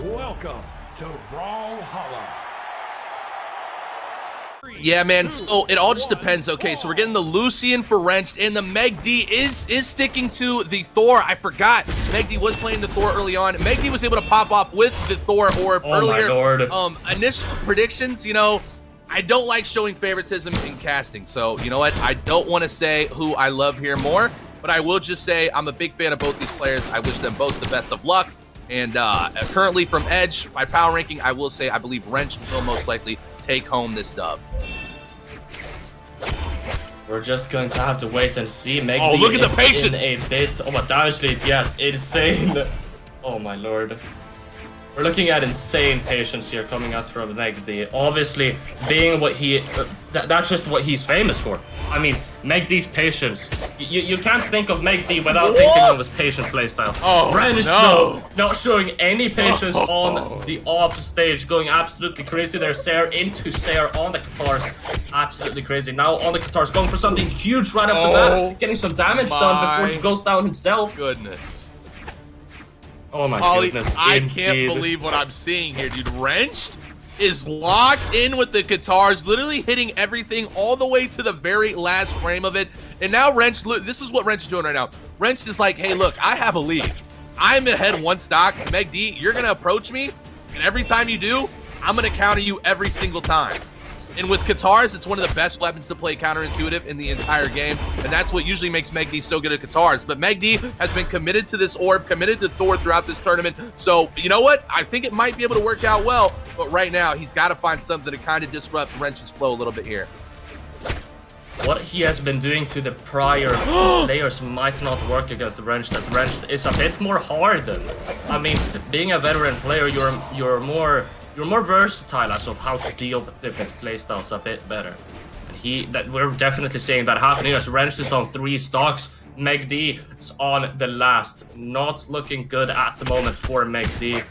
Welcome to Brawlhalla. Yeah, man, so it all just depends. Okay, so we're getting the Lucian for Wrenched, and the MegD is sticking to the Thor. I forgot, MegD was playing the Thor early on. MegD was able to pop off with the Thor orb earlier. My lord. Initial predictions, you know, I don't like showing favoritism in casting, so you know what? I don't want to say who I love here more, but I will just say I'm a big fan of both these players. I wish them both the best of luck. And currently from Edge, by power ranking, I will say I believe Wrenched will most likely take home this dub. We're just going to have to wait and see. MegD oh, look at the patience! In a bit. Oh, my damage lead, yes, insane. Oh my lord. We're looking at insane patience here coming out from MegD. Obviously, being what he... that's just what he's famous for. I mean, MegD's patience. You can't think of MegD without thinking of his patient playstyle. Oh, Wrenched, no. Not showing any patience on the off stage, going absolutely crazy there. Sair into Sair on the Katars. Absolutely crazy. Now on the Katars, going for something huge right off the bat. Getting some damage done before he goes down himself. Goodness. Oh my goodness. I can't believe what I'm seeing here, dude. Wrenched is locked in with the Katars, literally hitting everything all the way to the very last frame of it. And now Wrenched, this is what Wrenched is doing right now. Wrenched is like, hey, look, I have a lead. I'm ahead one stock. MegD, you're going to approach me, and every time you do, I'm going to counter you every single time. And with Katars, it's one of the best weapons to play counterintuitive in the entire game, and that's what usually makes MegD so good at Katars. But MegD has been committed to this orb, committed to Thor throughout this tournament, so you know what? I think it might be able to work out well, but right now, he's got to find something to kind of disrupt Wrench's flow a little bit here. What he has been doing to the prior players might not work against the Wrenched, as Wrenched is a bit more hardened. I mean, being a veteran player, you're more versatile as of how to deal with different playstyles a bit better. And we're definitely seeing that happening as Wrenched is on 3 stocks. MegD is on the last. Not looking good at the moment for MegD.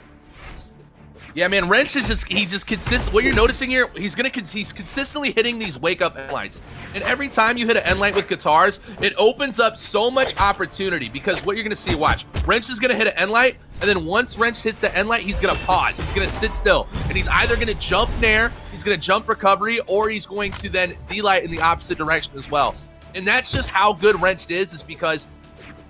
Yeah, man, Wrench is just consistent. What you're noticing here, he's consistently hitting these wake-up end lights. And every time you hit an end light with Katars, it opens up so much opportunity, because what you're going to see, watch, Wrench is going to hit an end light, and then once Wrench hits the end light, he's going to pause. He's going to sit still, and he's either going to jump Nair, he's going to jump recovery, or he's going to then D-light in the opposite direction as well. And that's just how good Wrenched is because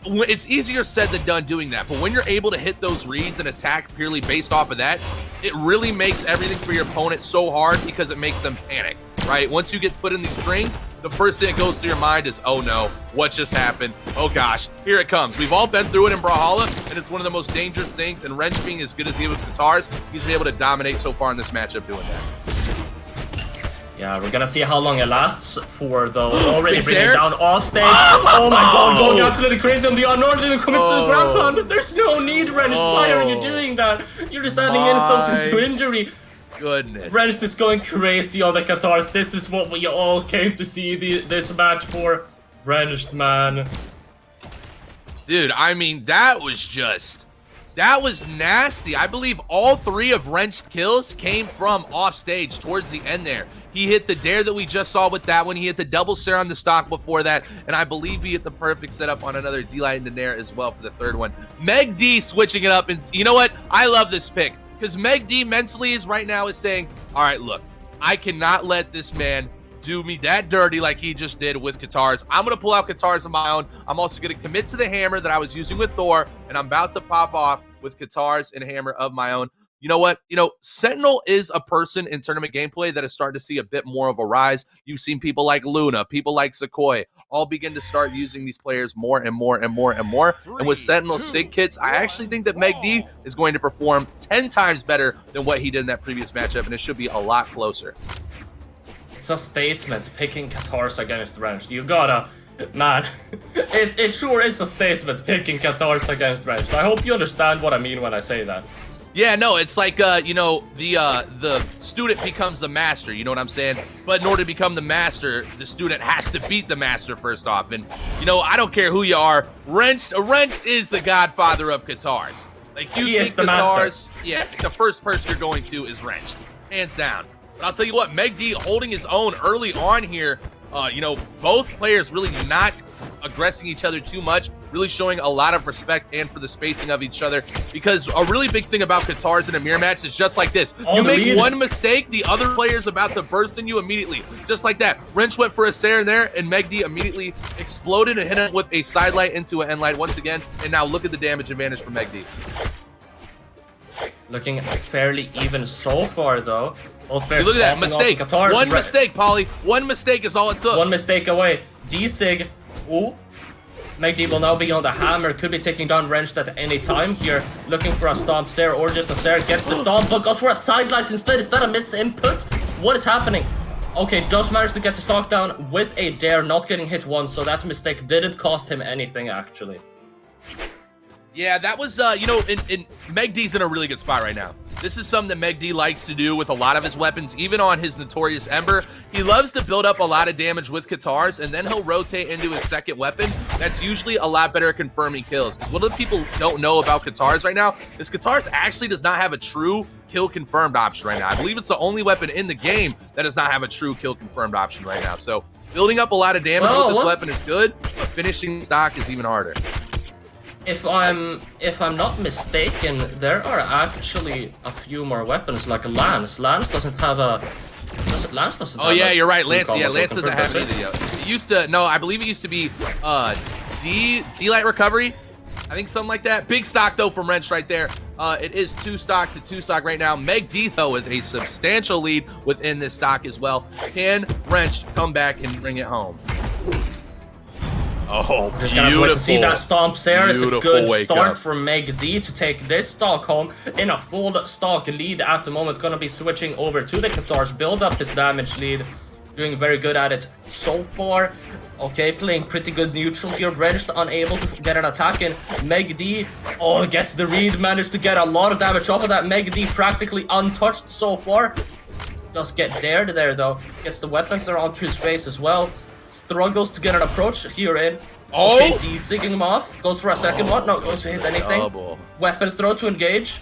it's easier said than done doing that, but when you're able to hit those reads and attack purely based off of that, it really makes everything for your opponent so hard because it makes them panic, right? Once you get put in these strings, the first thing that goes through your mind is, oh no, what just happened? Oh gosh, here it comes. We've all been through it in Brawlhalla, and it's one of the most dangerous things, and Wrench being as good as he is with Katars, he's been able to dominate so far in this matchup doing that. Yeah, we're gonna see how long it lasts for, though. Already bringing down off stage. Oh my god, going absolutely crazy on the unordinary commits to the ground pound. There's no need, Wrenched. Why are you doing that? You're just adding insult to injury. Goodness. Wrenched is going crazy on the Katars. This is what we all came to see this match for. Wrenched, man. Dude, I mean, that was nasty. I believe all 3 of Wrenched kills came from off stage towards the end there. He hit the dare that we just saw with that one. He hit the double Sair on the stock before that. And I believe he hit the perfect setup on another D-Light into Nair as well for the 3rd one. MegD switching it up. And you know what? I love this pick. Because MegD mentally is right now is saying, all right, look, I cannot let this man do me that dirty like he just did with Katars. I'm going to pull out Katars on my own. I'm also going to commit to the hammer that I was using with Thor. And I'm about to pop off with Katars and hammer of my own. You know what? You know, Sentinel is a person in tournament gameplay that is starting to see a bit more of a rise. You've seen people like Luna, people like Sequoia, all begin to start using these players more and more and more and more. And with Sentinel Sig kits, I actually think that MegD is going to perform 10 times better than what he did in that previous matchup, and it should be a lot closer. It's a statement picking Katars against Wrenched. You gotta... Man, it sure is a statement picking Katars against Wrenched. I hope you understand what I mean when I say that. Yeah, no, it's like, you know, the student becomes the master, you know what I'm saying? But in order to become the master, the student has to beat the master first off. And, you know, I don't care who you are, Wrenched is the godfather of Katars. Like, you think the Katars, master. Yeah, the first person you're going to is Wrenched, hands down. But I'll tell you what, MegD holding his own early on here. You know, both players really not aggressing each other too much. really showing a lot of respect and for the spacing of each other, because a really big thing about Katars in a mirror match is just like this. You make one mistake, the other player's about to burst in you immediately. Just like that. Wrench went for a Sarah there, and MegD immediately exploded and hit him with a side light into an end light once again. And now look at the damage advantage for MegD. Looking fairly even so far, though. Look at that mistake. One mistake, Polly. One mistake is all it took. One mistake away. D-Sig. Ooh. MegD will now be on the hammer. Could be taking down Wrenched at any time here. Looking for a stomp Sarah or just a Sarah. Gets the stomp, but goes for a sidelight instead. Is that a misinput? What is happening? Okay, does manage to get the stock down with a dare, not getting hit once, so that mistake didn't cost him anything, actually. Yeah, that was, you know, MegD's in a really good spot right now. This is something that MegD likes to do with a lot of his weapons, even on his Notorious Ember. He loves to build up a lot of damage with Katars, and then he'll rotate into his second weapon. That's usually a lot better at confirming kills. Because what people don't know about Katars right now is Katars actually does not have a true kill confirmed option right now. I believe it's the only weapon in the game that does not have a true kill confirmed option right now. So building up a lot of damage with this weapon is good, but finishing stock is even harder. If I'm not mistaken, there are actually a few more weapons like Lance. Lance doesn't have a. Lance doesn't. Oh yeah, you're right. Lance. Yeah, Lance doesn't have either. It used to. No, I believe it used to be D-Light Recovery. I think something like that. Big stock though from Wrench right there. It is 2 stock to 2 stock right now. MegD though with a substantial lead within this stock as well. Can Wrench come back and bring it home? Oh, just gonna have to wait to see that stomp there. It's a good start for MegD to take this stock home in a full stock lead at the moment. Gonna be switching over to the Katars, build up his damage lead. Doing very good at it so far. Okay, playing pretty good neutral here. Wrenched unable to get an attack in. MegD, gets the read, managed to get a lot of damage off of that. MegD practically untouched so far. Does get dared there though. Gets the weapon throw onto his face as well. Struggles to get an approach here in. Okay, D-Sigging him off. Goes for a second one. Not going to hit anything. Weapons throw to engage.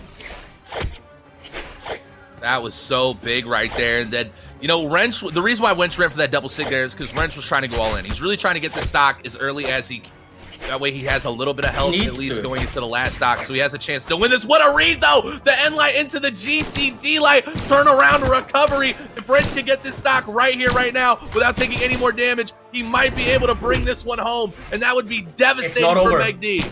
That was so big right there. And then, you know, Wrench, the reason why Wrench ran for that double sig there is because Wrench was trying to go all in. He's really trying to get the stock as early as he can. That way he has a little bit of health at least going into the last stock, so he has a chance to win this. What a read, though! The end light into the GCD light. Turn around recovery. If Wrench can get this stock right here, right now, without taking any more damage, he might be able to bring this one home, and that would be devastating for MegD.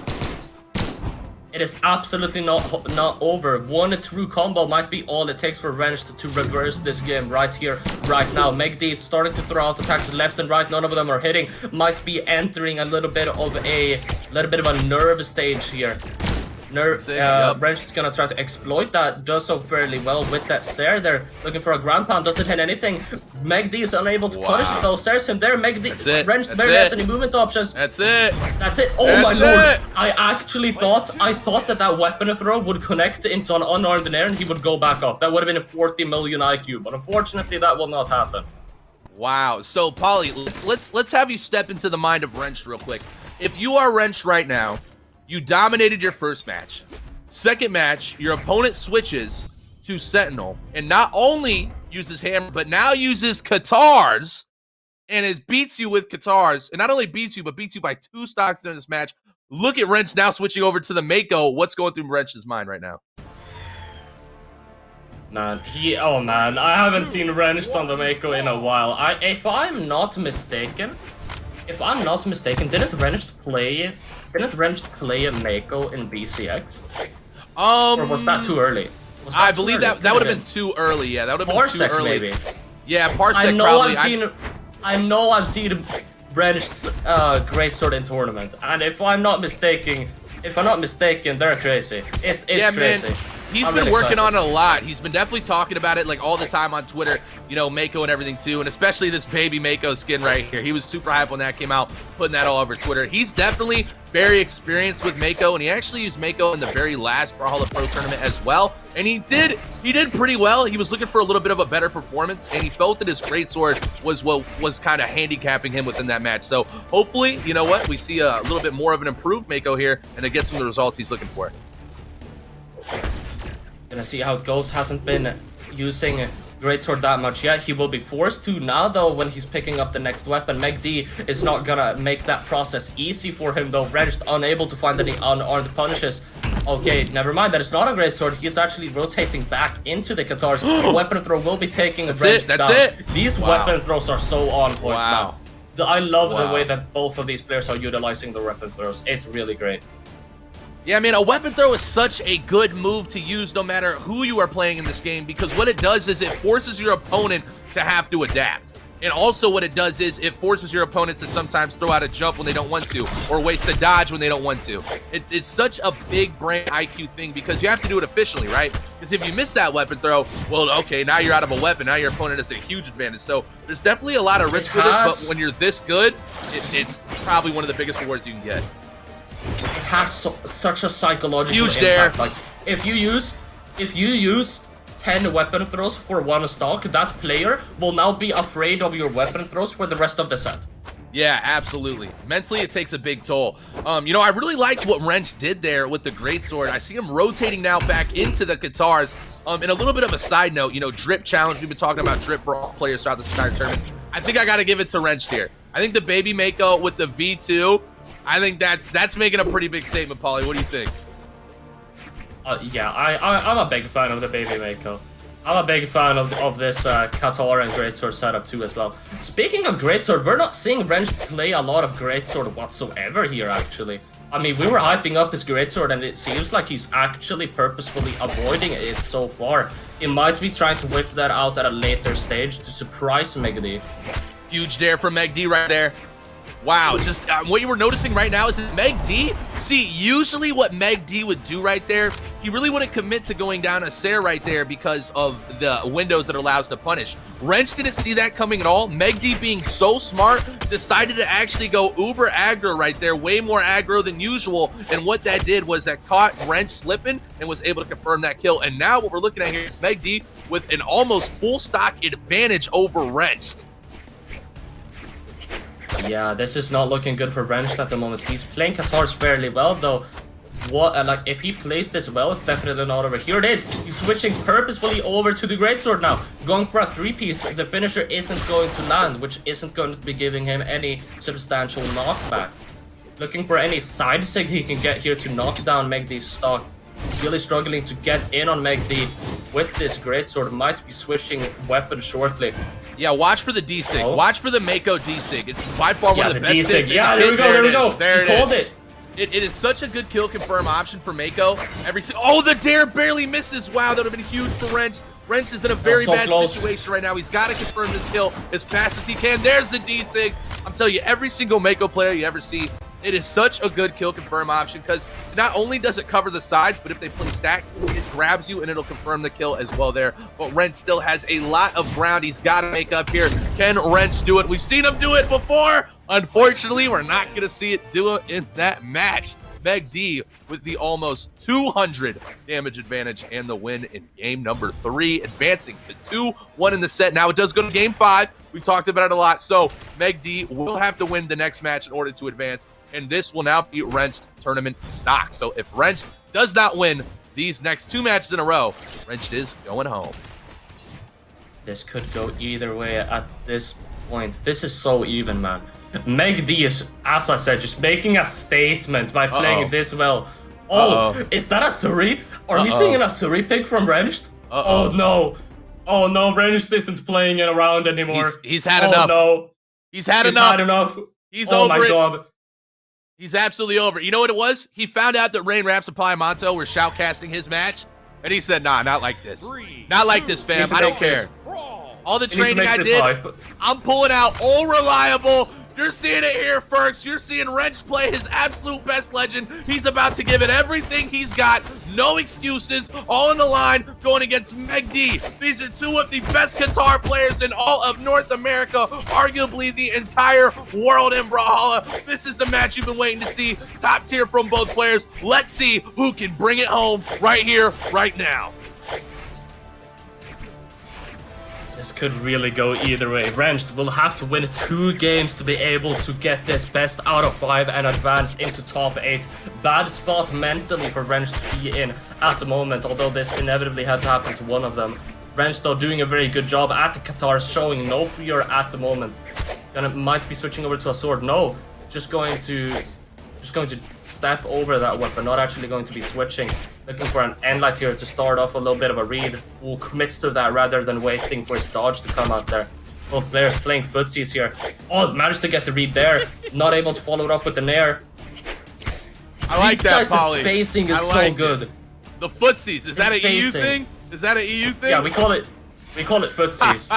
It is absolutely not over. One true combo might be all it takes for Wrench to reverse this game right here, right now. MegD starting to throw out attacks left and right. None of them are hitting. Might be entering a little bit of a nerve stage here. Wrench is gonna try to exploit that. Does so fairly well with that Sarah there. Looking for a ground pound. Doesn't hit anything. MegD is unable to punish it though. Sarah's him there. MegD. Wrench barely has any movement options. That's it. That's it. Oh my lord. I actually thought that weapon throw would connect into an unarmed air and he would go back up. That would have been a 40 million IQ, but unfortunately that will not happen. Wow. So Polly, let's have you step into the mind of Wrench real quick. If you are Wrench right now, you dominated your first match. Second match, your opponent switches to Sentinel and not only uses hammer, but now uses Katars and it beats you with Katars. And not only beats you, but beats you by 2 stocks during this match. Look at Wrench now switching over to the Mako. What's going through Wrench's mind right now? Man, I haven't seen Wrench on the Mako in a while. If I'm not mistaken, didn't Wrench play a Mako in BCX? Or was that too early? I believe that would have been too early. Yeah, that would have been too early. Maybe. Yeah, Parsec probably. I know I've seen Wrench's greatsword in tournament, and if I'm not mistaken, they're crazy. It's crazy. Man. He's been working on it a lot. He's been definitely talking about it like all the time on Twitter, you know, Mako and everything too, and especially this baby Mako skin right here. He was super hype when that came out, putting that all over Twitter. He's definitely very experienced with Mako, and he actually used Mako in the very last Brawlhalla Pro tournament as well, and he did pretty well. He was looking for a little bit of a better performance, and he felt that his greatsword was what was kind of handicapping him within that match. So hopefully, you know what, we see a little bit more of an improved Mako here, and it gets some of the results he's looking for. Gonna see how it goes. Hasn't been using greatsword that much yet. He will be forced to now, though, when he's picking up the next weapon. MegD is not gonna make that process easy for him, though. Wrenched unable to find any unarmed punishes. Okay, never mind. That is not a greatsword. He is actually rotating back into the Katars. Weapon throw will be taking Wrenched down. That's it. These weapon throws are so on point, Wow. man. I love the way that both of these players are utilizing the weapon throws. It's really great. Yeah, I mean, a weapon throw is such a good move to use no matter who you are playing in this game, because what it does is it forces your opponent to have to adapt. And also what it does is it forces your opponent to sometimes throw out a jump when they don't want to, or waste a dodge when they don't want to. It's such a big brain IQ thing because you have to do it efficiently, right? Because if you miss that weapon throw, well, okay, now you're out of a weapon. Now your opponent has a huge advantage. So there's definitely a lot of risk with it, but when you're this good, it's probably one of the biggest rewards you can get. It has such a psychological Huge impact. dare. Like, if you use 10 weapon throws for one stock, that player will now be afraid of your weapon throws for the rest of the set. Yeah, absolutely. Mentally, it takes a big toll. You know, I really liked what Wrench did there with the greatsword. I see him rotating now back into the Katars. And a little bit of a side note, you know, drip challenge. We've been talking about drip for all players throughout this entire tournament. I think I got to give it to Wrench here. I think the baby Mako with the V2, I think that's making a pretty big statement, Paulie. What do you think? Yeah, I'm a big fan of the baby Mako. I'm a big fan of this Katar and Greatsword setup too as well. Speaking of Greatsword, we're not seeing Wrench play a lot of Greatsword whatsoever here, actually. I mean, we were hyping up his Greatsword, and it seems like he's actually purposefully avoiding it so far. He might be trying to whip that out at a later stage to surprise MegD. Huge dare from MegD right there. Wow, just what you were noticing right now is that MegD, see, usually what MegD would do right there, he really wouldn't commit to going down a Sarah right there because of the windows that it allows to punish. Wrench didn't see that coming at all. MegD, being so smart, decided to actually go uber aggro right there, way more aggro than usual, and what that did was that caught Wrench slipping and was able to confirm that kill. And now what we're looking at here is MegD with an almost full stock advantage over Wrench. Yeah, this is not looking good for Wrench at the moment. He's playing Katars fairly well, though. Like, if he plays this well, it's definitely not over. Here it is. He's switching purposefully over to the Greatsword now. Going for a 3-piece. The finisher isn't going to land, which isn't going to be giving him any substantial knockback. Looking for any side sig he can get here to knock down MegD's stock. Really struggling to get in on MegD with this Greatsword. Might be switching weapon shortly. Yeah, watch for the D-Sig. Oh. Watch for the Mako D-Sig. It's by far one of the best D-Sig. Sigs. Yeah, there we go. There He called it. It is such a good kill confirm option for Mako. Oh, the dare barely misses. Wow, that would have been huge for Wrench. Wrench is in a very bad situation right now. He's got to confirm this kill as fast as he can. There's the D-Sig. I'm telling you, every single Mako player you ever see, it is such a good kill confirm option because not only does it cover the sides, but if they play stack, it grabs you and it'll confirm the kill as well there. But Wrench still has a lot of ground he's got to make up here. Can Wrench do it? We've seen him do it before. Unfortunately, we're not going to see it do it in that match. MegD with the almost 200 damage advantage and the win in game number 3, advancing to 2-1 in the set. Now it does go to game 5. We've talked about it a lot. So MegD will have to win the next match in order to advance. And this will now be Wrench tournament stock. So if Wrench does not win these next 2 matches in a row, Wrench is going home. This could go either way at this point. This is so even, man. MegD is, as I said, just making a statement by playing this well. Is that a Suri? Are we seeing a Suri pick from Wrench? Oh no, Wrench isn't playing it around anymore. He's had enough. No. He's had enough. He's over it. Oh my god. He's absolutely over. You know what it was? He found out that Rain Raps and Piamonto were shoutcasting his match, and he said, nah, not like this. Not like this, fam. I don't care. All the training I did, I'm pulling out all reliable. You're seeing it here, Ferks. You're seeing Wrench play his absolute best legend. He's about to give it everything he's got. No excuses. All in the line going against MegD. These are 2 of the best Qatar players in all of North America. Arguably the entire world in Brawlhalla. This is the match you've been waiting to see. Top tier from both players. Let's see who can bring it home right here, right now. This could really go either way. Wrench will have to win 2 games to be able to get this best out of 5 and advance into top 8. Bad spot mentally for Wrench to be in at the moment, although this inevitably had to happen to one of them. Wrench though doing a very good job at the Katars, showing no fear at the moment. Might be switching over to a sword. No, just going to step over that weapon, not actually going to be switching. Looking for an end light here to start off a little bit of a read. Who commits to that rather than waiting for his dodge to come out there. Both players playing footsies here. Oh, managed to get the read there. Not able to follow it up with the nair. I like that, Polly. These guys' spacing is so good. The footsies, is that an EU thing? Is that an EU thing? Yeah, we call it footsies.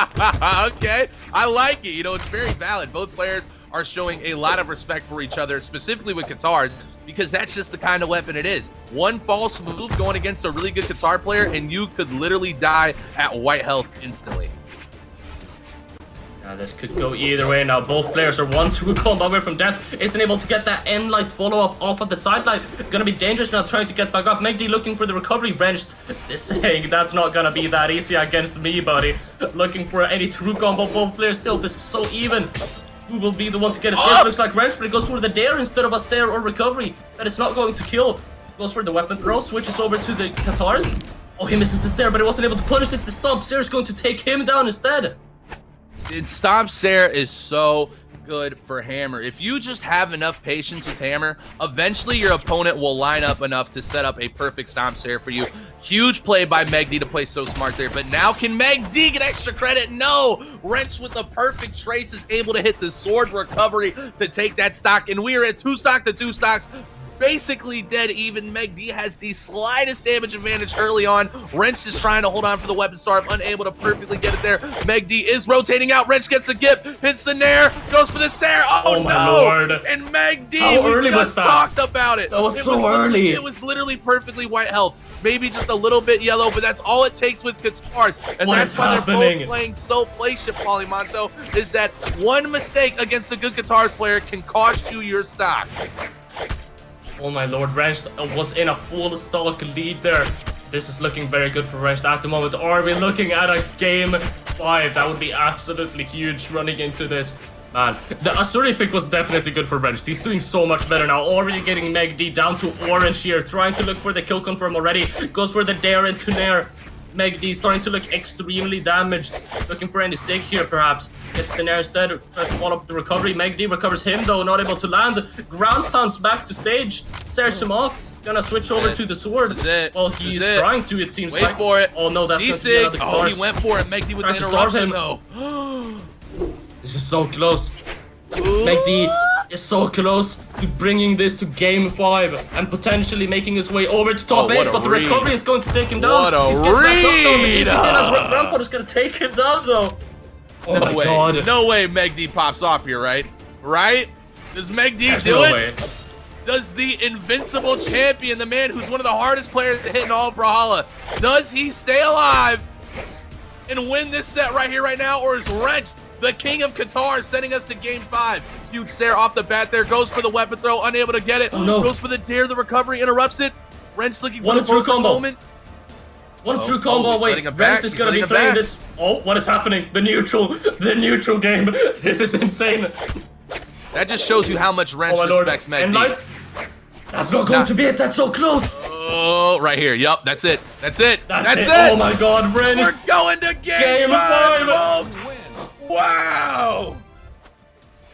Okay, I like it. You know, it's very valid. Both players are showing a lot of respect for each other, specifically with Katars, because that's just the kind of weapon it is. One false move going against a really good Katar player, and you could literally die at white health instantly. This could go either way now. Both players are 1-2 combo away from death. Isn't able to get that end light follow-up off of the sideline. Gonna be dangerous now, trying to get back up. MegD looking for the recovery. Wrenched is saying that's not gonna be that easy against me, buddy. Looking for any true combo. Both players still. This is so even. Who will be the one to get it first? Looks like Wrench, but it goes for the dare instead of a Sair or recovery. That is not going to kill. Goes for the weapon throw. Switches over to the Katars. Oh, he misses the Sair, but he wasn't able to punish it. The stomp. Sair is going to take him down instead. And Stomp Sair is so good for Hammer. If you just have enough patience with Hammer, eventually your opponent will line up enough to set up a perfect Stomp Sair for you. Huge play by MegD to play so smart there, but now can MegD get extra credit? No! Wrench with the perfect trace is able to hit the sword recovery to take that stock, and we are at 2 stock to 2 stocks. Basically dead even. MegD has the slightest damage advantage early on. Wrench is trying to hold on for the weapon starve, unable to perfectly get it there. MegD is rotating out. Wrench gets the gift, hits the nair, goes for the Sair. Oh my no! Lord. And MegD, How we early just was that? talked about it. That was so early. It was literally perfectly white health. Maybe just a little bit yellow, but that's all it takes with Katars. And that's why they're both playing so playship, Polymonto, is that one mistake against a good Katars player can cost you your stock. Oh my lord, Wrench was in a full stock lead there. This is looking very good for Wrench at the moment. Are we looking at a game 5? That would be absolutely huge running into this. Man, the Asuri pick was definitely good for Wrench. He's doing so much better now. Already getting MegD down to orange here. Trying to look for the kill confirm already. Goes for the dare into nair. MegD starting to look extremely damaged. Looking for any sig here, perhaps. Gets the nair instead. Tries to follow up the recovery. MegD recovers him, though. Not able to land. Ground pounds back to stage. Sairs him off. Gonna switch over to the sword. Well, he's trying to, it seems like. Wait for it. Oh, no, that's going to be another Oh, he went for it. MegD with the interruption, though. This is so close. MegD is so close to bringing this to game 5 and potentially making his way over to top 8, but the recovery is going to take him down. What a read! Ground is going to take him down, though. Oh no my way. god. No way MegD pops off here, right? Right? Does MegD do it? Way. Does the invincible champion, the man who's one of the hardest players to hit in all of Brawlhalla, does he stay alive and win this set right here, right now, or is Wrenched, the king of Qatar, sending us to game 5? Huge stare off the bat there, goes for the weapon throw, unable to get it. Oh, no. Goes for the dare, the recovery, interrupts it. Wrench looking for What the a true combo. moment. One true combo. Wait, Wrench is going to be playing this. Oh, what is happening? The neutral game. This is insane. That just shows you how much Wrench respects MegD. And light. That's not going to be it. That's so close. Oh, right here. Yup, that's it. That's it. That's it. Oh my god, Wrench. We're going to game 5, folks. Wow.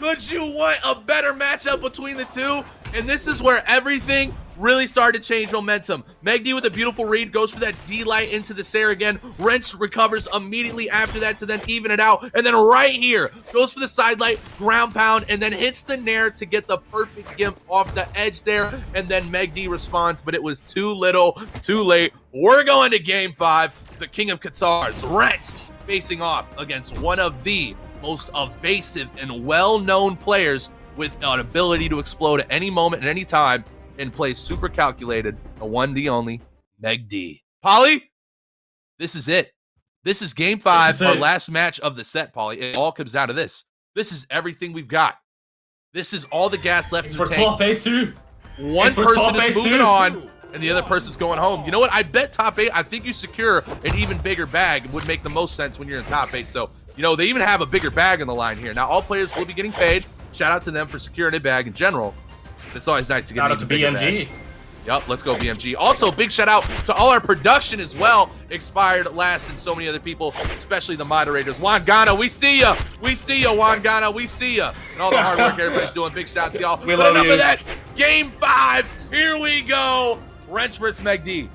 Could you want a better matchup between the two? And this is where everything really started to change momentum. MegD with a beautiful read goes for that D-light into the Sair again. Wrench recovers immediately after that to then even it out. And then right here, goes for the side light, ground pound, and then hits the nair to get the perfect gimp off the edge there. And then MegD responds, but it was too little, too late. We're going to game 5. The king of Qatar's Wrenched facing off against one of the most evasive and well-known players with an ability to explode at any moment, at any time, and play super calculated, the one, the only, MegD. Polly, this is it. This is game 5, our last match of the set, Polly. It all comes down to this. This is everything we've got. This is all the gas left in the tank. Top 8 too. One person is moving on, and the other person's going home. You know what? I bet top 8, I think you secure an even bigger bag would make the most sense when you're in top 8. So, you know, they even have a bigger bag on the line here. Now, all players will be getting paid. Shout out to them for securing a bag in general. It's always nice to get Shout out to BMG. Yup, let's go BMG. Also, big shout out to all our production as well. Expired last and so many other people, especially the moderators. Juan Gana, we see ya. We see ya, Juan Gana. We see ya. And all the hard work everybody's doing. Big shout out to y'all. We love enough you. of that. Game 5. Here we go. Wrench versus MegD.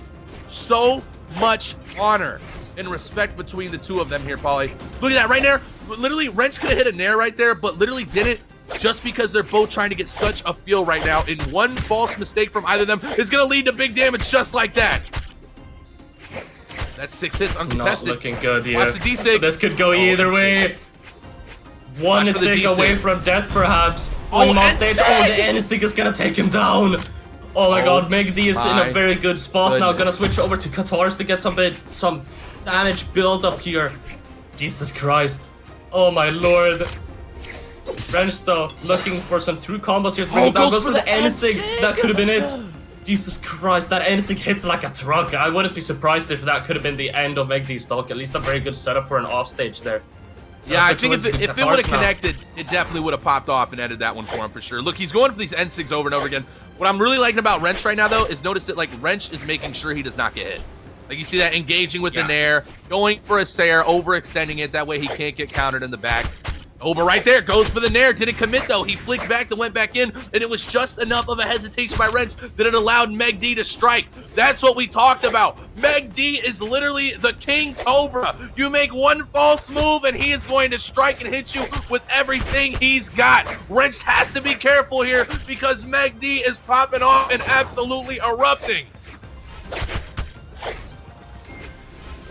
So much honor and respect between the two of them here, Pauly. Look at that right there. Literally, Wrench could have hit a nair right there, but literally didn't. Just because they're both trying to get such a feel right now, and one false mistake from either of them is going to lead to big damage just like that. That's 6 hits uncontested. Not looking good here. Watch the D-Sig. This could go either way. One mistake away from death, perhaps. On him off stage. Oh, the N-Sig is going to take him down. Oh my god, MegD is in a very good spot now. Gonna switch over to Katars to get some damage build up here. Jesus Christ. Oh my lord. Wrench though, looking for some true combos here to bring it down. Goes for the N-Sig. That could have been it. Jesus Christ, that N-Sig hits like a truck. I wouldn't be surprised if that could have been the end of MegD's stock. At least a very good setup for an offstage there. Yeah, I think if it would have connected, it definitely would have popped off and ended that one for him for sure. Look, he's going for these N-Sigs over and over again. What I'm really liking about Wrench right now, though, is notice that, like, Wrench is making sure he does not get hit. Like, you see that engaging with the nair, going for a Sair, overextending it. That way he can't get countered in the back. Over right there, goes for the nair. Didn't commit, though. He flicked back, then went back in, and it was just enough of a hesitation by Wrench that it allowed MegD to strike. That's what we talked about. MegD is literally the King Cobra. You make one false move, and he is going to strike and hit you with everything he's got. Wrench has to be careful here because MegD is popping off and absolutely erupting.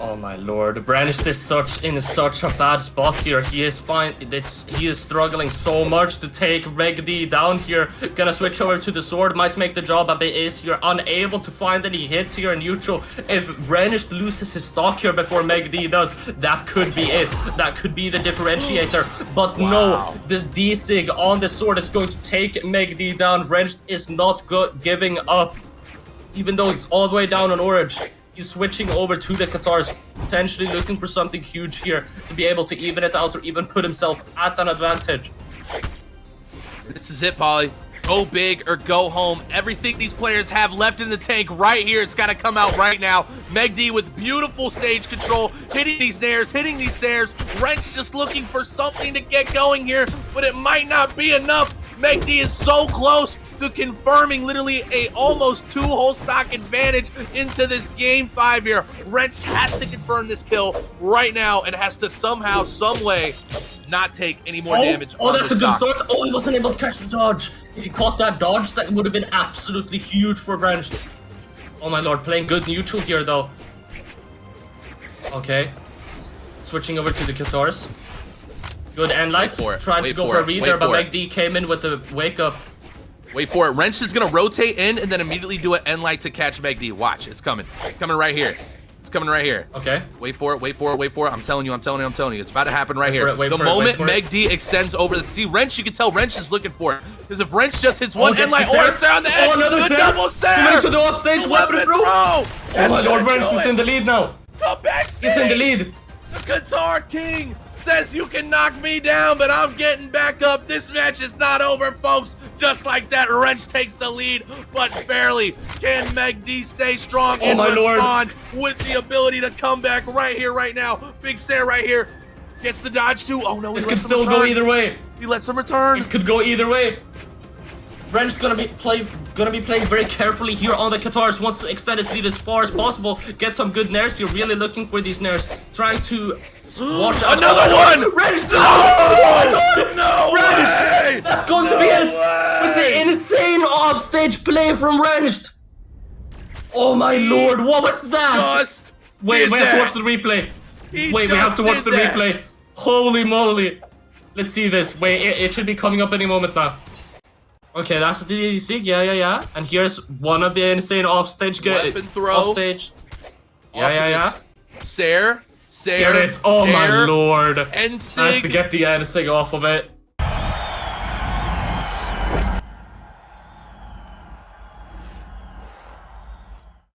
Oh my lord, Brandish is in such a bad spot here. He is fine. He is struggling so much to take MegD down here. Gonna switch over to the sword, might make the job a bit easier. Unable to find any hits here in neutral. If Brandish loses his stock here before MegD does, that could be it. That could be the differentiator. But no, the D-Sig on the sword is going to take MegD down. Brandish is not giving up, even though he's all the way down on orange. He's switching over to the Katars, potentially looking for something huge here to be able to even it out or even put himself at an advantage. This is it, Pauly. Go big or go home. Everything these players have left in the tank right here, it's got to come out right now. MegD with beautiful stage control, hitting these nairs, hitting these Sairs. Wrench just looking for something to get going here, but it might not be enough. MegD is so close to confirming literally a almost 2 whole stock advantage into this game 5 here. Wrench has to confirm this kill right now and has to somehow, some way, not take any more damage. Oh, that's a good start. Oh, he wasn't able to catch the dodge. If he caught that dodge, that would have been absolutely huge for Wrench. Oh my lord, playing good neutral here though. Okay. Switching over to the Katars. Good end light. Tried to go for a reader, but MegD came in with the wake up. Wait for it. Wrench is going to rotate in and then immediately do an end light to catch MegD. Watch. It's coming. It's coming right here. It's coming right here. Okay. Wait for it. Wait for it. Wait for it. I'm telling you. I'm telling you. I'm telling you. It's about to happen right here. The moment MegD extends over the... See, Wrench, you can tell Wrench is looking for it. Because if Wrench just hits one end light or a Sair on the edge, another double Sair! Coming to the offstage, weapon throw! Oh my lord, Wrench is in the lead now. Come back, he's in the lead. The Qatar King says you can knock me down, but I'm getting back up. This match is not over, folks. Just like that, Wrench takes the lead, but barely. Can MegD stay strong and respond with the ability to come back right here, right now? Big Sair right here. Gets the dodge too. Oh no, this could still go either way. He lets him return. It could go either way. Wrench gonna be playing very carefully here on the Katars. Wants to extend his lead as far as possible. Get some good nairs here. Really looking for these nairs. Trying to watch out. Another one! Wrench! No! Oh my god! No Wrench! way! That's going to be it! With the insane offstage play from Wrench! Oh my lord, what was that? Wait, we have to watch the replay. We have to watch the replay. Holy moly. Let's see this. Wait, it should be coming up any moment now. Okay, that's the DDC. Yeah. And here's one of the insane offstage weapon throw. Offstage. Yeah. Sair. There it is. Oh my lord. N-Sig. Has to get the N-Sig off of it.